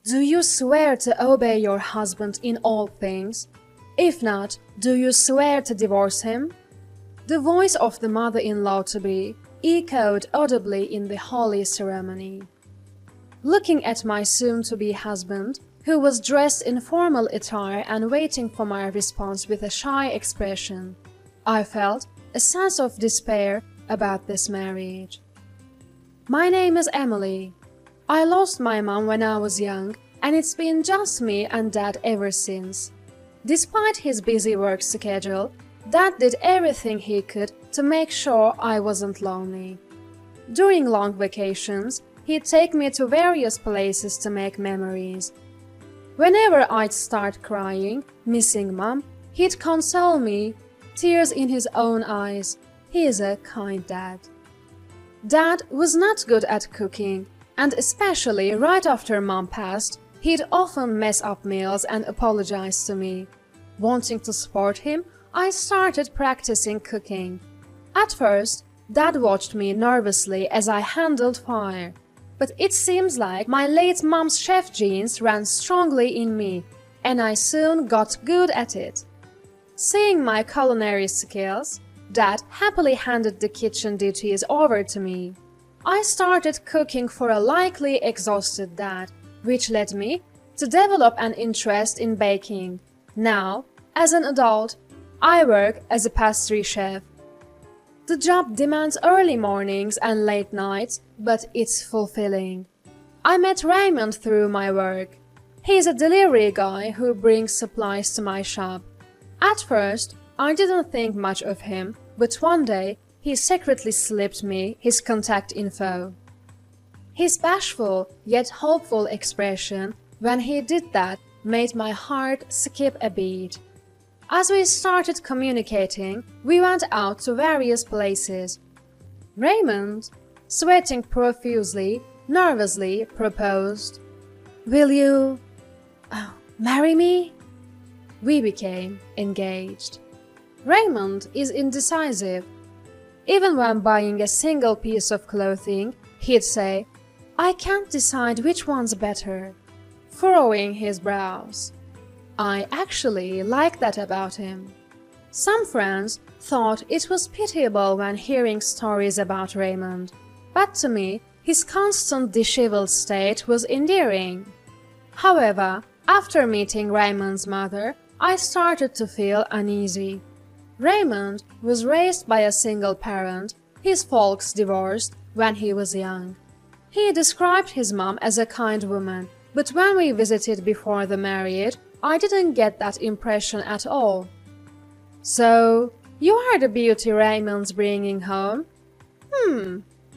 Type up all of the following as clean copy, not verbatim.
Do you swear to obey your husband in all things? If not, do you swear to divorce him?" The voice of the mother-in-law-to-be echoed audibly in the holy ceremony. Looking at my soon-to-be husband, who was dressed in formal attire and waiting for my response with a shy expression, I felt a sense of despair about this marriage. "My name is Emily. I lost my mom when I was young, and it's been just me and Dad ever since. Despite his busy work schedule, Dad did everything he could to make sure I wasn't lonely. During long vacations, he'd take me to various places to make memories. Whenever I'd start crying, missing Mom, he'd console me, tears in his own eyes. He is a kind dad." Dad was not good at cooking, and especially right after Mom passed, he'd often mess up meals and apologize to me. Wanting to support him, I started practicing cooking. At first, Dad watched me nervously as I handled fire, but it seems like my late mom's chef genes ran strongly in me, and I soon got good at it. Seeing my culinary skills, Dad happily handed the kitchen duties over to me. I started cooking for a likely exhausted Dad, which led me to develop an interest in baking. Now, as an adult, I work as a pastry chef. The job demands early mornings and late nights, but it's fulfilling. I met Raymond through my work. He's a delivery guy who brings supplies to my shop. At first, I didn't think much of him, but one day he secretly slipped me his contact info. His bashful yet hopeful expression when he did that made my heart skip a beat. As we started communicating, we went out to various places. Raymond, sweating profusely, nervously proposed, "Will you marry me?" We became engaged. Raymond is indecisive. Even when buying a single piece of clothing, he'd say, "I can't decide which one's better," furrowing his brows. I actually like that about him. Some friends thought it was pitiable when hearing stories about Raymond, but to me, his constant disheveled state was endearing. However, after meeting Raymond's mother, I started to feel uneasy. Raymond was raised by a single parent. His folks divorced when he was young. He described his mom as a kind woman, but when we visited before the marriage, I didn't get that impression at all. "So, you are the beauty Raymond's bringing home?"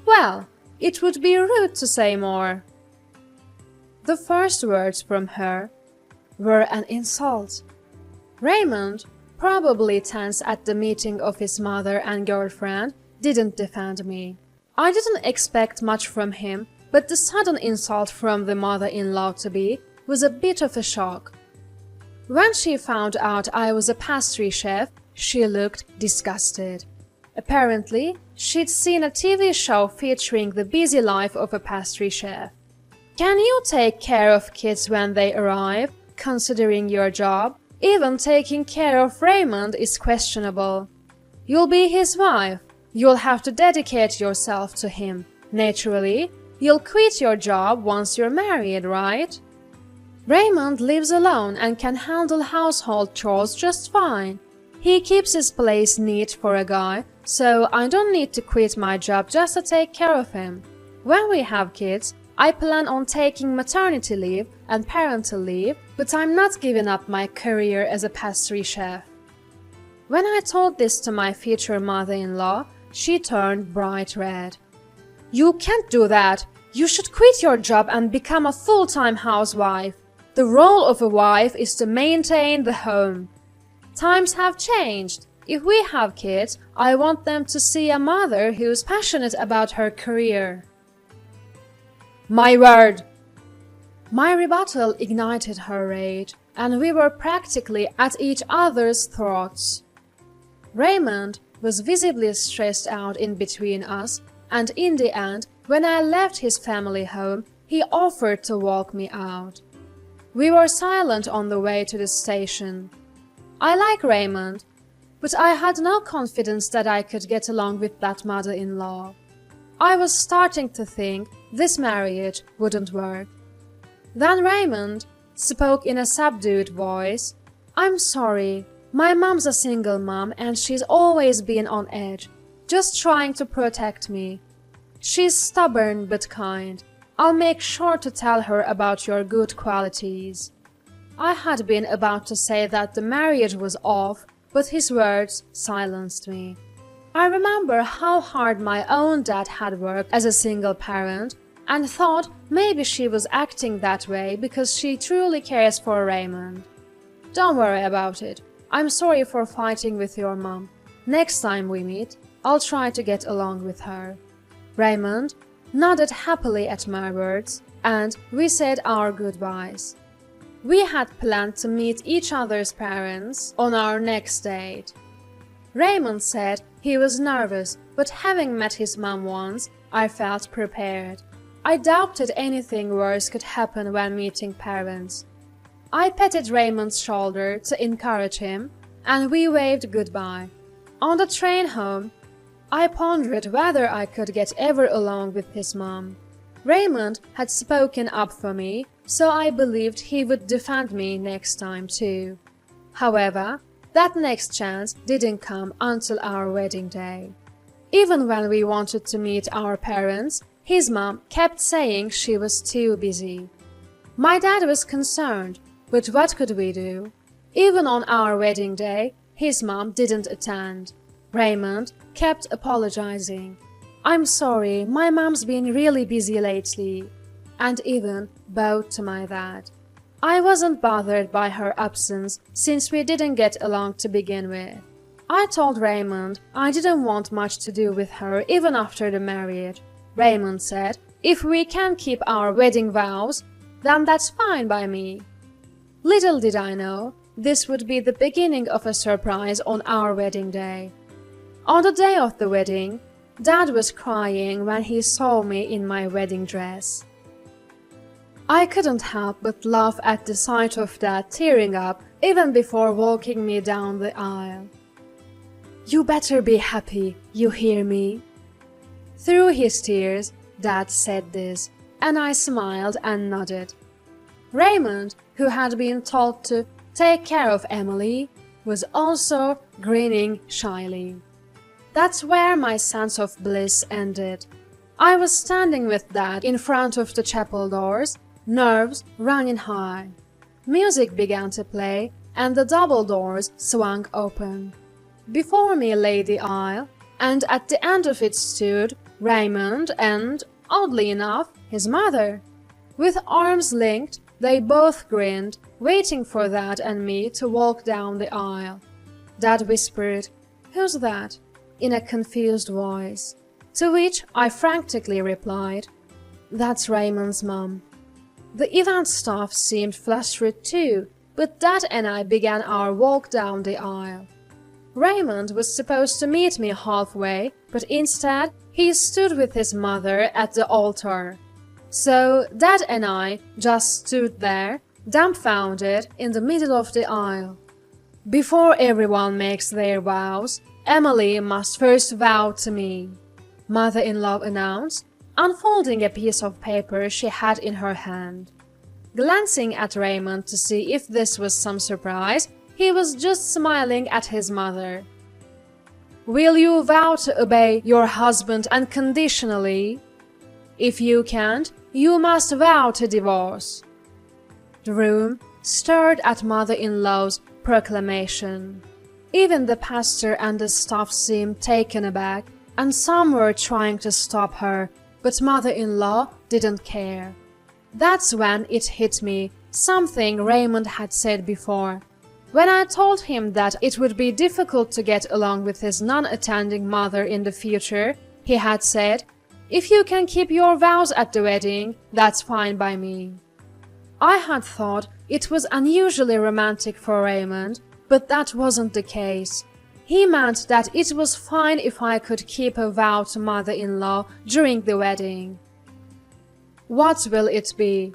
Well, it would be rude to say more." The first words from her were an insult. Raymond, probably tense at the meeting of his mother and girlfriend, didn't defend me. I didn't expect much from him, but the sudden insult from the mother-in-law-to-be was a bit of a shock. When she found out I was a pastry chef, she looked disgusted. Apparently, she'd seen a TV show featuring the busy life of a pastry chef. "Can you take care of kids when they arrive, considering your job? Even taking care of Raymond is questionable. You'll be his wife. You'll have to dedicate yourself to him. Naturally, you'll quit your job once you're married, right? Raymond lives alone and can handle household chores just fine. He keeps his place neat for a guy, so I don't need to quit my job just to take care of him. When we have kids, I plan on taking maternity leave and parental leave, but I'm not giving up my career as a pastry chef." When I told this to my future mother-in-law, she turned bright red. "You can't do that. You should quit your job and become a full-time housewife. The role of a wife is to maintain the home. Times have changed. If we have kids, I want them to see a mother who's passionate about her career." "My word!" My rebuttal ignited her rage, and we were practically at each other's throats. Raymond was visibly stressed out in between us, and in the end, when I left his family home, he offered to walk me out. We were silent on the way to the station. I like Raymond, but I had no confidence that I could get along with that mother-in-law. I was starting to think this marriage wouldn't work. Then Raymond spoke in a subdued voice. "I'm sorry, my mom's a single mom and she's always been on edge, just trying to protect me. She's stubborn but kind. I'll make sure to tell her about your good qualities." I had been about to say that the marriage was off, but his words silenced me. I remember how hard my own dad had worked as a single parent, and thought maybe she was acting that way because she truly cares for Raymond. "Don't worry about it. I'm sorry for fighting with your mom. Next time we meet, I'll try to get along with her." Raymond nodded happily at my words, and we said our goodbyes. We had planned to meet each other's parents on our next date. Raymond said he was nervous, but having met his mom once, I felt prepared. I doubted anything worse could happen when meeting parents. I patted Raymond's shoulder to encourage him, and we waved goodbye. On the train home, I pondered whether I could get ever along with his mom. Raymond had spoken up for me, so I believed he would defend me next time too. However, that next chance didn't come until our wedding day. Even when we wanted to meet our parents, his mom kept saying she was too busy. My dad was concerned, but what could we do? Even on our wedding day, his mom didn't attend. Raymond kept apologizing. "I'm sorry, my mom's been really busy lately," and even bowed to my dad. I wasn't bothered by her absence since we didn't get along to begin with. I told Raymond I didn't want much to do with her even after the marriage. Raymond said, "If we can keep our wedding vows, then that's fine by me." Little did I know, this would be the beginning of a surprise on our wedding day. On the day of the wedding, Dad was crying when he saw me in my wedding dress. I couldn't help but laugh at the sight of Dad tearing up even before walking me down the aisle. "You better be happy, you hear me?" Through his tears, Dad said this, and I smiled and nodded. Raymond, who had been told to take care of Emily, was also grinning shyly. That's where my sense of bliss ended. I was standing with Dad in front of the chapel doors, nerves running high. Music began to play, and the double doors swung open. Before me lay the aisle, and at the end of it stood Raymond and, oddly enough, his mother. With arms linked, they both grinned, waiting for Dad and me to walk down the aisle. Dad whispered, "Who's that?" in a confused voice, to which I frantically replied, "That's Raymond's mom." The event staff seemed flustered too, but Dad and I began our walk down the aisle. Raymond was supposed to meet me halfway, but instead he stood with his mother at the altar. So Dad and I just stood there, dumbfounded, in the middle of the aisle. "Before everyone makes their vows, Emily must first vow to me," Mother-in-law announced, unfolding a piece of paper she had in her hand. Glancing at Raymond to see if this was some surprise, he was just smiling at his mother. "Will you vow to obey your husband unconditionally? If you can't, you must vow to divorce." The room stirred at mother-in-law's proclamation. Even the pastor and the staff seemed taken aback, and some were trying to stop her, but mother-in-law didn't care. That's when it hit me, something Raymond had said before. When I told him that it would be difficult to get along with his non-attending mother in the future, he had said, "If you can keep your vows at the wedding, that's fine by me." I had thought it was unusually romantic for Raymond, but that wasn't the case. He meant that it was fine if I could keep a vow to mother-in-law during the wedding. "What will it be?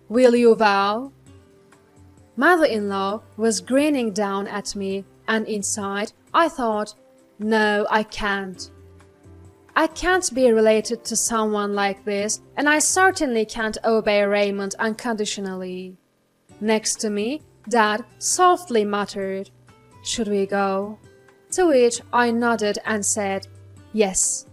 Will you vow?" Mother-in-law was grinning down at me, and inside I thought, no, I can't. I can't be related to someone like this, and I certainly can't obey Raymond unconditionally. Next to me, Dad softly muttered, "Should we go?" To which I nodded and said, "Yes."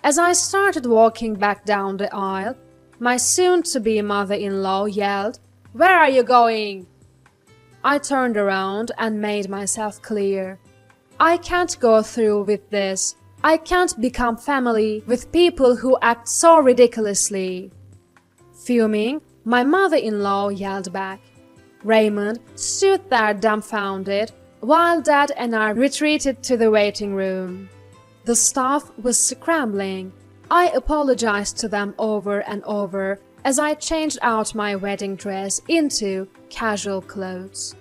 As I started walking back down the aisle, my soon-to-be mother-in-law yelled, "Where are you going?" I turned around and made myself clear. I can't go through with this. I can't become family with people who act so ridiculously. Fuming, my mother-in-law yelled back. Raymond stood there dumbfounded, while Dad and I retreated to the waiting room. The staff was scrambling. I apologized to them over and over as I changed out my wedding dress into casual clothes.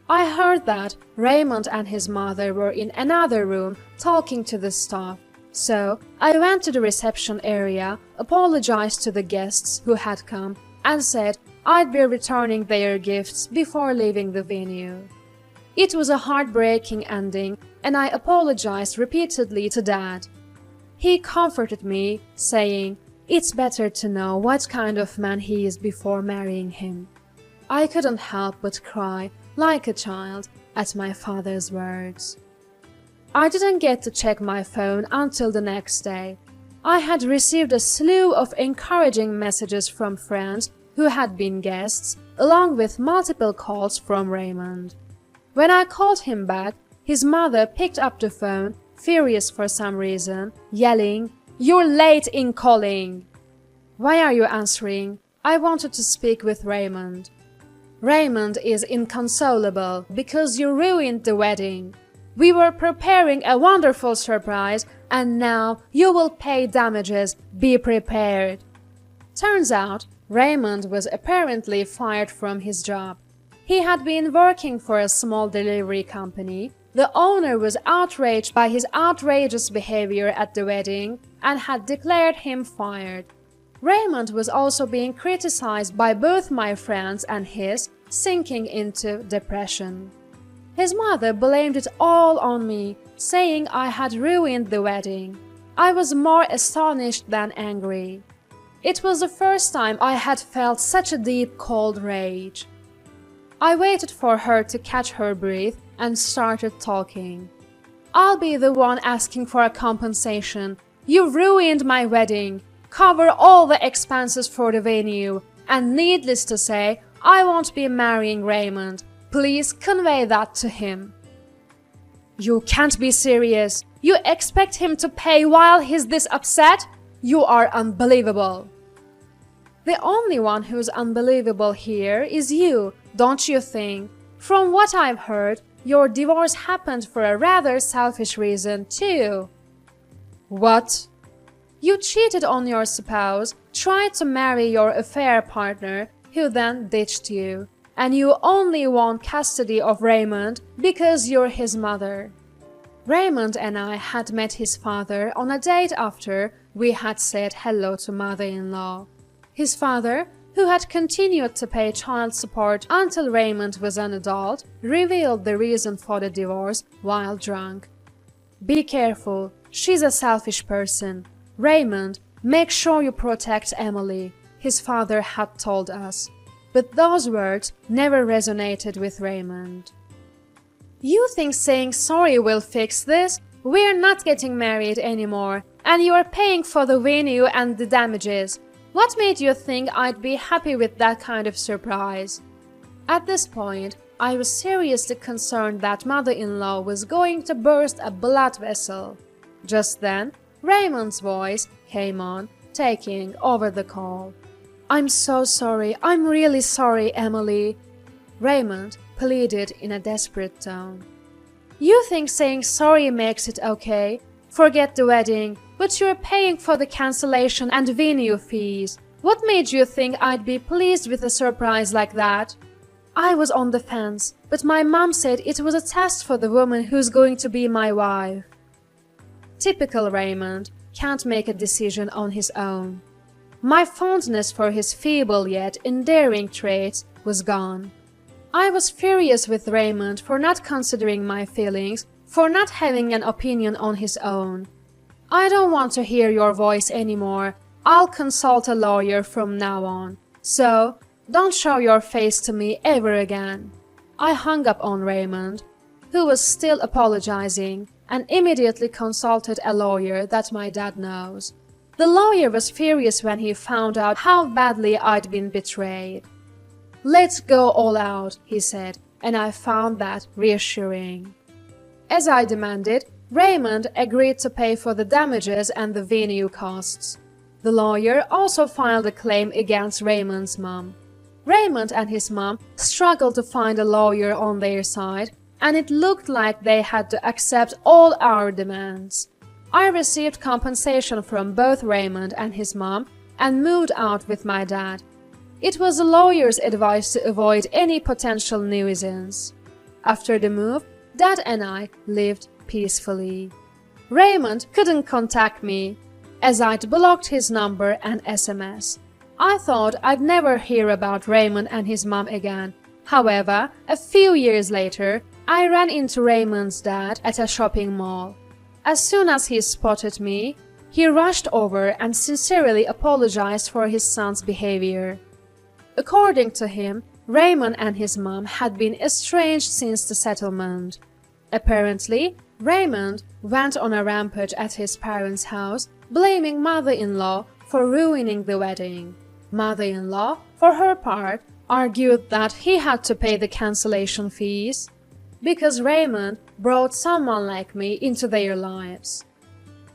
I heard that Raymond and his mother were in another room talking to the staff, so I went to the reception area, apologized to the guests who had come, and said I'd be returning their gifts before leaving the venue. It was a heartbreaking ending, and I apologized repeatedly to Dad. He comforted me, saying, "It's better to know what kind of man he is before marrying him." I couldn't help but cry like a child at my father's words. I didn't get to check my phone until the next day. I had received a slew of encouraging messages from friends who had been guests, along with multiple calls from Raymond. When I called him back, his mother picked up the phone, furious for some reason, yelling, "You're late in calling!" "Why are you answering? I wanted to speak with Raymond." "Raymond is inconsolable because you ruined the wedding. We were preparing a wonderful surprise, and now you will pay damages. Be prepared." Turns out, Raymond was apparently fired from his job. He had been working for a small delivery company. The owner was outraged by his outrageous behavior at the wedding and had declared him fired. Raymond was also being criticized by both my friends and his, sinking into depression. His mother blamed it all on me, saying I had ruined the wedding. I was more astonished than angry. It was the first time I had felt such a deep, cold rage. I waited for her to catch her breath and started talking. "I'll be the one asking for a compensation. You ruined my wedding. Cover all the expenses for the venue. And needless to say, I won't be marrying Raymond. Please convey that to him." "You can't be serious. You expect him to pay while he's this upset? You are unbelievable." "The only one who's unbelievable here is you, don't you think? From what I've heard, your divorce happened for a rather selfish reason, too." "What?" "You cheated on your spouse, tried to marry your affair partner, who then ditched you, and you only want custody of Raymond because you're his mother." Raymond and I had met his father on a date after we had said hello to mother-in-law. His father, who had continued to pay child support until Raymond was an adult, revealed the reason for the divorce while drunk. "Be careful, she's a selfish person. Raymond, make sure you protect Emily," his father had told us. But those words never resonated with Raymond. "You think saying sorry will fix this? We're not getting married anymore, and you're paying for the venue and the damages. What made you think I'd be happy with that kind of surprise?" At this point, I was seriously concerned that mother-in-law was going to burst a blood vessel. Just then, Raymond's voice came on, taking over the call. "I'm so sorry. I'm really sorry, Emily," Raymond pleaded in a desperate tone. "You think saying sorry makes it okay? Forget the wedding, but you're paying for the cancellation and venue fees. What made you think I'd be pleased with a surprise like that?" "I was on the fence, but my mom said it was a test for the woman who's going to be my wife." Typical Raymond, can't make a decision on his own. My fondness for his feeble yet endearing traits was gone. I was furious with Raymond for not considering my feelings, for not having an opinion on his own. "I don't want to hear your voice anymore. I'll consult a lawyer from now on. So, don't show your face to me ever again." I hung up on Raymond, who was still apologizing, and immediately consulted a lawyer that my dad knows. The lawyer was furious when he found out how badly I'd been betrayed. "Let's go all out," he said, and I found that reassuring. As I demanded, Raymond agreed to pay for the damages and the venue costs. The lawyer also filed a claim against Raymond's mom. Raymond and his mom struggled to find a lawyer on their side, and it looked like they had to accept all our demands. I received compensation from both Raymond and his mom and moved out with my dad. It was the lawyer's advice to avoid any potential nuisance. After the move, Dad and I lived peacefully. Raymond couldn't contact me, as I'd blocked his number and SMS. I thought I'd never hear about Raymond and his mom again. However, a few years later, I ran into Raymond's dad at a shopping mall. As soon as he spotted me, he rushed over and sincerely apologized for his son's behavior. According to him, Raymond and his mom had been estranged since the settlement. Apparently, Raymond went on a rampage at his parents' house, blaming mother-in-law for ruining the wedding. Mother-in-law, for her part, argued that he had to pay the cancellation fees because Raymond brought someone like me into their lives.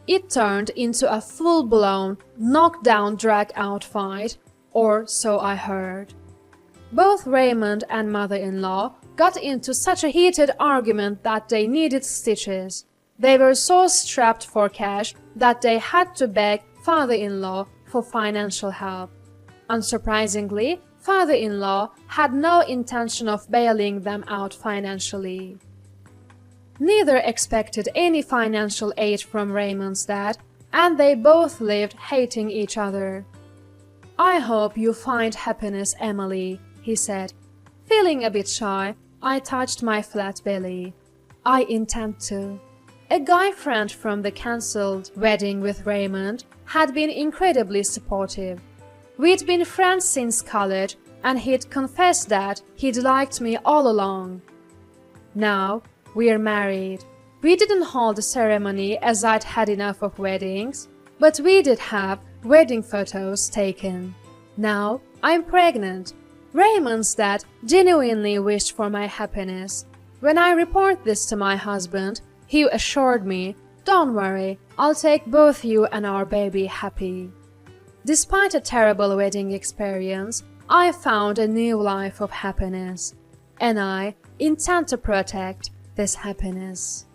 It turned into a full-blown, knockdown, drag-out fight, or so I heard. Both Raymond and mother-in-law got into such a heated argument that they needed stitches. They were so strapped for cash that they had to beg father-in-law for financial help. Unsurprisingly, father-in-law had no intention of bailing them out financially. Neither expected any financial aid from Raymond's dad, and they both lived hating each other. "I hope you find happiness, Emily," he said. Feeling a bit shy, I touched my flat belly. "I intend to." A guy friend from the cancelled wedding with Raymond had been incredibly supportive. We'd been friends since college, and he'd confessed that he'd liked me all along. Now, we're married. We didn't hold a ceremony as I'd had enough of weddings, but we did have wedding photos taken. Now, I'm pregnant. Raymond's dad genuinely wished for my happiness. When I report this to my husband, he assured me, "Don't worry, I'll take both you and our baby happy." Despite a terrible wedding experience, I found a new life of happiness, and I intend to protect this happiness.